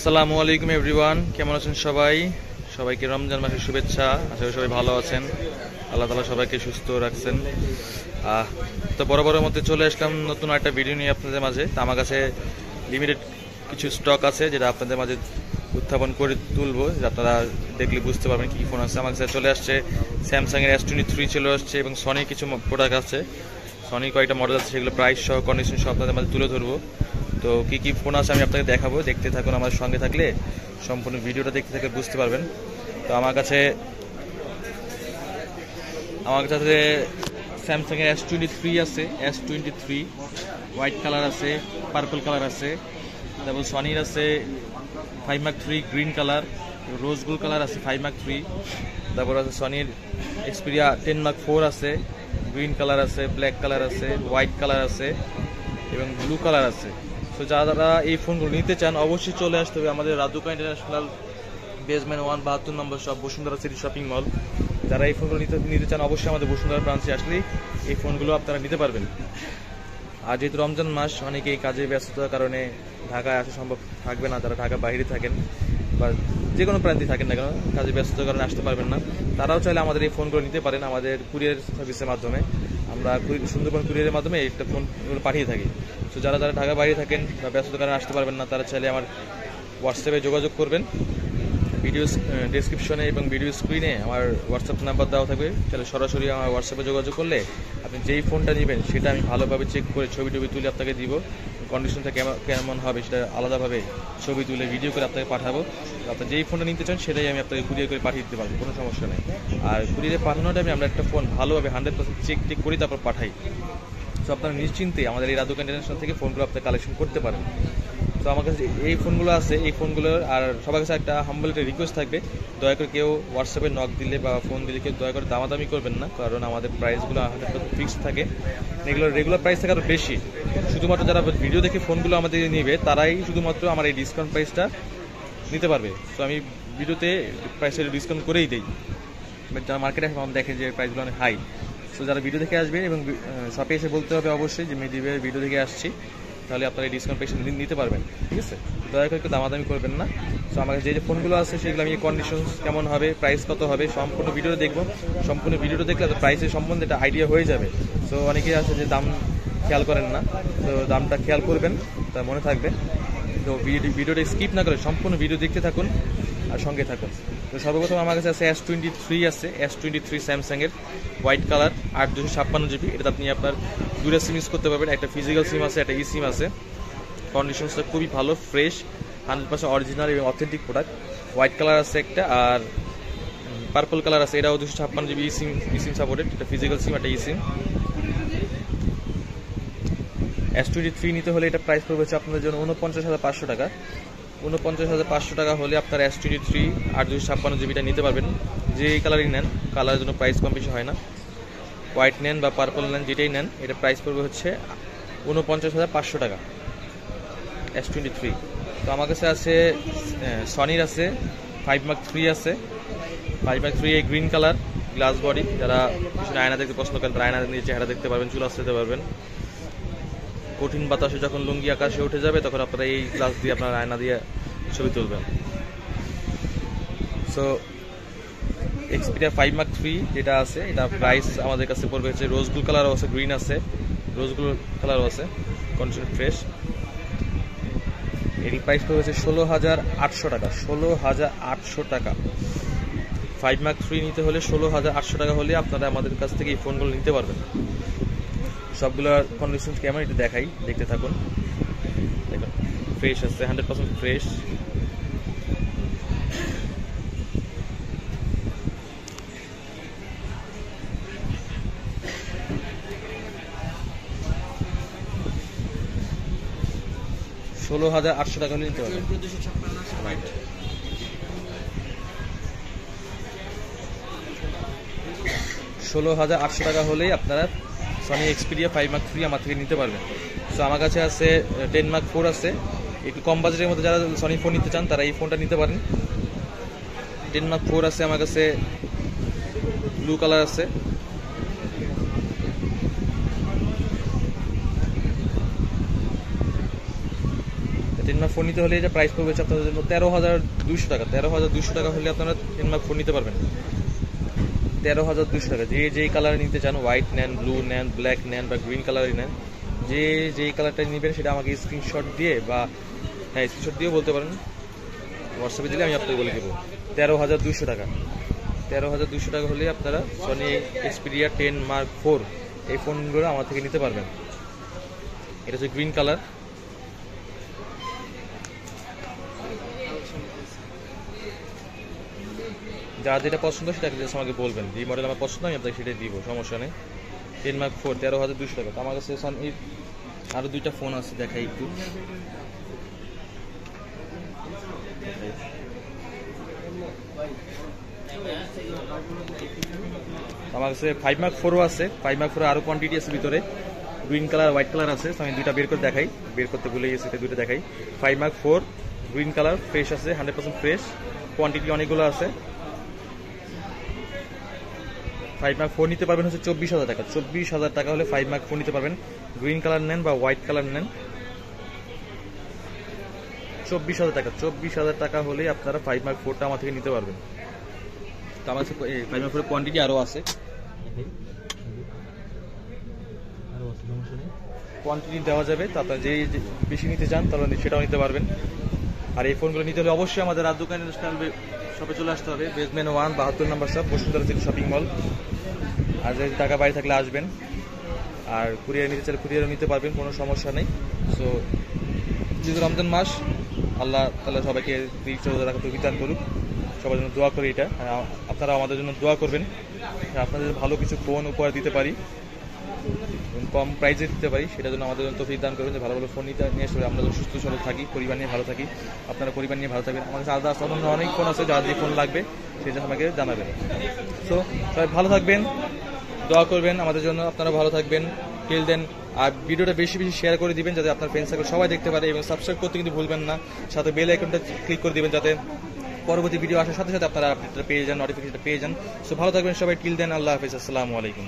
আসসালামু আলাইকুম এভরিওয়ান, কেমন আছেন সবাই? সবাইকে রমজান মাসের শুভেচ্ছা। আশা করি সবাই ভালো আছেন, আল্লাহ তাআলা সবাইকে সুস্থ রাখছেন। তো বরাবরের মধ্যে চলে আসলাম নতুন একটা ভিডিও নিয়ে আপনাদের মাঝে। তো আমার কাছে লিমিটেড কিছু স্টক আছে যেটা আপনাদের মাঝে উত্থাপন করে তুলবো, আপনারা দেখলে বুঝতে পারবেন কী ফোন আছে। আমার কাছে চলে আসছে স্যামসাংয়ের S23 চলে আসছে এবং সনির কিছু প্রোডাক্ট আছে। সনির কয়েকটা মডেল আছে, সেগুলো প্রাইস সহ কন্ডিশন সহ আপনাদের মাঝে তুলে ধরবো। তো কী কী ফোন আছে আমি আপনাকে দেখাবো, দেখতে থাকুন। আমার সঙ্গে থাকলে সম্পূর্ণ ভিডিওটা দেখতে থাকলে বুঝতে পারবেন। তো আমার কাছে স্যামসাংয়ের S23 আছে, S23 হোয়াইট কালার আছে, পার্পল কালার আছে। তারপর সনির আছে 5 Mark 3 green colour, rose gold colour আছে 5 Mark 3। তারপর আছে সনির এক্সপিরিয়া 10 Mark 4 আছে, গ্রিন কালার আছে, ব্ল্যাক কালার আছে, হোয়াইট কালার আছে এবং ব্লু কালার আছে। তো যারা এই ফোনগুলো নিতে চান অবশ্যই চলে আসতে হবে আমাদের রাদুকা ইন্টারন্যাশনাল বেসমেন্ট 172 নম্বর shop, Bashundhara city shopping mall. যারা এই ফোনগুলো নিতে চান অবশ্যই আমাদের বসুন্ধরা ব্রাঞ্চে আসলেই এই ফোনগুলো আপনারা নিতে পারবেন। আর যেহেতু রমজান মাস, অনেকেই কাজে ব্যস্ততার কারণে ঢাকায় আসা সম্ভব থাকবে না, যারা ঢাকা বাইরে থাকেন বা যে কোনো প্রান্তে থাকেন না কেন, কাজে ব্যস্ততার কারণে আসতে পারবেন না, তারাও চাইলে আমাদের এই ফোনগুলো নিতে পারেন আমাদের কুরিয়ার সার্ভিসের মাধ্যমে। আমরা সুন্দরবন কুরিয়ারের মাধ্যমে একটা ফোনগুলো পাঠিয়ে থাকি। তো যারা ঢাকা বাইরে থাকেন বা ব্যস্ততার কারণে আসতে পারবেন না, তারা চাইলে আমার হোয়াটসঅ্যাপে যোগাযোগ করবেন। ভিডিও ডেসক্রিপশনে এবং ভিডিও স্ক্রিনে আমার হোয়াটসঅ্যাপ নাম্বার দেওয়া থাকবে। তাহলে সরাসরি আমার হোয়াটসঅ্যাপে যোগাযোগ করলে আপনি যেই ফোনটা নেবেন সেটা আমি ভালোভাবে চেক করে ছবি তুলে আপনাকে দিব। কন্ডিশনটা কেমন হবে সেটা আলাদাভাবে ছবি তুলে ভিডিও করে আপনাকে পাঠাবো। আপনি যেই ফোনটা নিতে চান সেটাই আমি আপনাকে কুরিয়ার করে পাঠিয়ে দিতে পারবো, কোনো সমস্যা নেই। আর কুরিয়ারে পাঠানোটা আমরা একটা ফোন ভালোভাবে 100% চেক করি তারপর পাঠাই। তো আপনারা নিশ্চিন্তে আমাদের এই রাদুকা ইন্টারন্যাশনাল থেকে ফোনগুলো আপনি কালেকশন করতে পারেন। তো আমার কাছে এই ফোনগুলো আছে, এই ফোনগুলোর আর সবার কাছে একটা হাম্বল একটা রিকোয়েস্ট থাকবে, দয়া করে কেউ হোয়াটসঅ্যাপে নক দিলে বা ফোন দিলে কেউ দয়া করে দামাদামি করবেন না, কারণ আমাদের প্রাইসগুলো 100% ফিক্সড থাকে। এগুলোর রেগুলার প্রাইস থাকে আরও বেশি। শুধুমাত্র যারা ভিডিও দেখে ফোনগুলো আমাদের নেবে তারাই শুধুমাত্র আমার এই ডিসকাউন্ট প্রাইসটা নিতে পারবে। তো আমি ভিডিওতে প্রাইসের ডিসকাউন্ট করেই দিই, বাট যারা মার্কেটে দেখে যে প্রাইসগুলো অনেক হাই। তো যারা ভিডিও দেখে আসবে এবং শপে এসে বলতে হবে অবশ্যই যে মেডিভের ভিডিও দেখে আসছি, তাহলে আপনারা এই ডিসকাউন্ট প্রাইস নিতে পারবেন। ঠিক আছে, দয়া করে একটু দামাদামি করবেন না। তো আমার যে ফোনগুলো আছে সেগুলো আমি কন্ডিশন কেমন হবে, প্রাইস কত হবে, সম্পূর্ণ ভিডিওটা দেখবো। সম্পূর্ণ ভিডিওটা দেখলে তো প্রাইসের সম্বন্ধে একটা আইডিয়া হয়ে যাবে। তো অনেকেই আছে যে দাম খেয়াল করেন না, তো দামটা খেয়াল করবেন, তা মনে থাকবে। তো ভিডিওটা স্কিপ না করে সম্পূর্ণ ভিডিও দেখতে থাকুন আর সঙ্গে থাকুন। তো সর্বপ্রথম আমার কাছে আছে S23 আছে, S23 স্যামসাংয়ের হোয়াইট কালার 8 256 GB। এটাতে আপনি আপনার দুটো সিম ইউজ করতে পারবেন, একটা ফিজিক্যাল সিম আছে, একটা ই সিম আছে। কন্ডিশনসটা খুবই ভালো, ফ্রেশ, 100% অরিজিনাল এবং অথেন্টিক প্রোডাক্ট। হোয়াইট কালার আছে একটা, আর পার্পল কালার আছে, এটাও 256 GB ই সিম সাপোর্টেড, একটা ফিজিক্যাল সিম, একটা ই সিম। S23 নিতে হলে এটা প্রাইস পড়বে হচ্ছে আপনাদের জন্য 49,500 টাকা। 49,500 টাকা হলে আপনার S23 8 256 GB নিতে পারবেন। যে কালারই নেন, কালারের জন্য প্রাইস কম বেশি হয় না। হোয়াইট নেন বা পার্পল নেন, যেটাই নেন, এটা প্রাইস পড়বে হচ্ছে 49,500 টাকা S23। তো আমার কাছে আছে সনির আছে 5 Mark 3 আছে, 5 Mark 3 এই গ্রিন কালার, গ্লাস বডি। যারা আয়না দেখতে পছন্দ করেন তারা আয়না দিয়ে চেহারা দেখতে পারবেন, চুল আসতে পারবেন। কঠিন বাতাসে যখন লুঙ্গি আকাশে উঠে যাবে তখন আপনারা এই গ্লাস দিয়ে আপনার আয়না দিয়ে ছবি তুলবেন। সো এক্সপিরিয়া 5 Mark 3 যেটা আছে, এটা প্রাইস আমাদের কাছে পড়বে হচ্ছে, রোজ গোল্ড কালারও আছে, গ্রিন আছে, রোজ গোল্ড কালারও আছে, কন্ডিশন ফ্রেশ। এর প্রাইস পড়বে হচ্ছে 16,800 টাকা, 16,800 টাকা। 5 Mark 3 নিতে হলে 16,800 টাকা হলে আপনারা আমাদের কাছ থেকে এই ফোনগুলো নিতে পারবেন। সবগুলোর কন্ডিশন কেমন একটু দেখাই, দেখতে থাকুন। দেখুন ফ্রেশ আছে, 100% ফ্রেশ। $16,800 টাকা নিতে পারবেন। 16,800 টাকা হলেই আপনারা সনি এক্সপিরিয়া 5 Mark 3 আমার থেকে নিতে পারবেন। তো আমার কাছে আছে 10 Mark 4 আছে। একটু কম বাজেটের মধ্যে যারা সনি ফোন নিতে চান তারা এই ফোনটা নিতে পারেন। 10 Mark 4 আছে আমার কাছে, ব্লু কালার আছে, 10 মার্ক ফোন নিতে হলে যে প্রাইস পড়বে আপনাদের জন্য 13,200 টাকা। 13,200 টাকা হলে আপনারা 10 মার্ক ফোন নিতে পারবেন। 13,200 টাকা। যে যেই কালার নিতে চান, হোয়াইট নেন, ব্লু নেন, ব্ল্যাক নেন বা গ্রিন কালারই নেন, যে যেই কালারটা নেবেন সেটা আমাকে স্ক্রিনশট দিয়ে বা হ্যাঁ স্ক্রিনশট দিয়েও বলতে পারেন, হোয়াটসঅ্যাপে দিলে আমি আপনাকে বলে দেবো। 13,200 টাকা। 13,200 টাকা হলে আপনারা সনি এক্সপিরিয়া 10 মার্ক 4 এই ফোনগুলো আমার থেকে নিতে পারবেন। এটা হচ্ছে গ্রিন কালার। যার যেটা পছন্দ সেটা আমাকে বলবেন, যে মডেল আমার পছন্দ আমি আপনাকে সেটাই দিব, সমস্যা নেই। 10 মার্ক 4 13,200 টাকা। আমার কাছে সনি আরও দুইটা ফোন আছে, দেখাই একটু। আমার কাছে 5 মার্ক 4ও আছে। 5 মার্ক 4 আরও কোয়ান্টিটি আছে ভিতরে, গ্রিন কালার হোয়াইট কালার আছে। আমি দুইটা বের করে দেখাই, বের করতে ভুলে গেছি, এটা দুইটা দেখাই। 5 মার্ক 4 গ্রিন কালার, ফ্রেশ আছে, 100% ফ্রেশ, কোয়ান্টিটি অনেকগুলো আছে। 5 মার্ক 4 নিতে পারবেন হচ্ছে 24,000 টাকা। 24,000 টাকা হলে 5 মার্ক 4 নিতে পারবেন। গ্রিন কালার নেন বা হোয়াইট কালার নেন, 24,000 টাকা। 24,000 টাকা হলে আপনারা 5 মার্ক 4টা আমার থেকে নিতে পারবেন। তো আমার কাছে 5 মার্ক 4 কোয়ান্টিটি আরও আছে, কোয়ান্টিটি দেওয়া যাবে। তো আপনারা যে বেশি নিতে চান তাহলে সেটাও নিতে পারবেন। আর এই ফোনগুলো নিতে হলে অবশ্যই আমাদের রাজদোকান ইন্ডাস্ট্রিয়াল শপে চলে আসতে হবে। বেসমেন্ট 1 72 নম্বর shop, Bashundhara city shopping mall. আর যদি টাকা বাইরে থাকলে আসবেন। আর কুরিয়ার নিতে চাইলে কুরিয়ারও নিতে পারবেন, কোনো সমস্যা নেই। সো যেহেতু রমজান মাস, আল্লাহ তাআলা সবাইকে রোজা রাখা তৌফিক দান করুক। সবার জন্য দোয়া করি। এটা আপনারা আমাদের জন্য দোয়া করবেন, আপনাদের ভালো কিছু ফোন উপহার দিতে পারি, কম প্রাইসে দিতে পারি, সেটার জন্য আমাদের জন্য তৌফিক দান করবেন। যে ভালো ভালো ফোন নিয়ে আসলে আমরা সুস্থ সবল থাকি, পরিবার নিয়ে ভালো থাকি, আপনারা পরিবার নিয়ে ভালো থাকবেন। আমার কাছে আলাদা অন্য অনেক ফোন আছে, যার যে ফোন লাগবে সেটা আমাকে জানাবেন। সো সবাই ভালো থাকবেন, দোয়া করবেন আমাদের জন্য, আপনারা ভালো থাকবেন। Till then. আর ভিডিওটা বেশি বেশি শেয়ার করে দিবেন যাতে আপনার ফ্রেন্ড সার্কেল সবাই দেখতে পারে, এবং সাবস্ক্রাইব করতে কিন্তু ভুলবেন না। সাথে বেল আইকনটা ক্লিক করে দিবেন যাতে পরবর্তী ভিডিও আসার সাথে সাথে আপনারা আপডেটটা পেয়ে যান, নোটিফিকেশনটা পেয়ে যান। সো ভালো থাকবেন সবাই। Till then. আল্লাহ হাফিজ। আসসালামু আলাইকুম।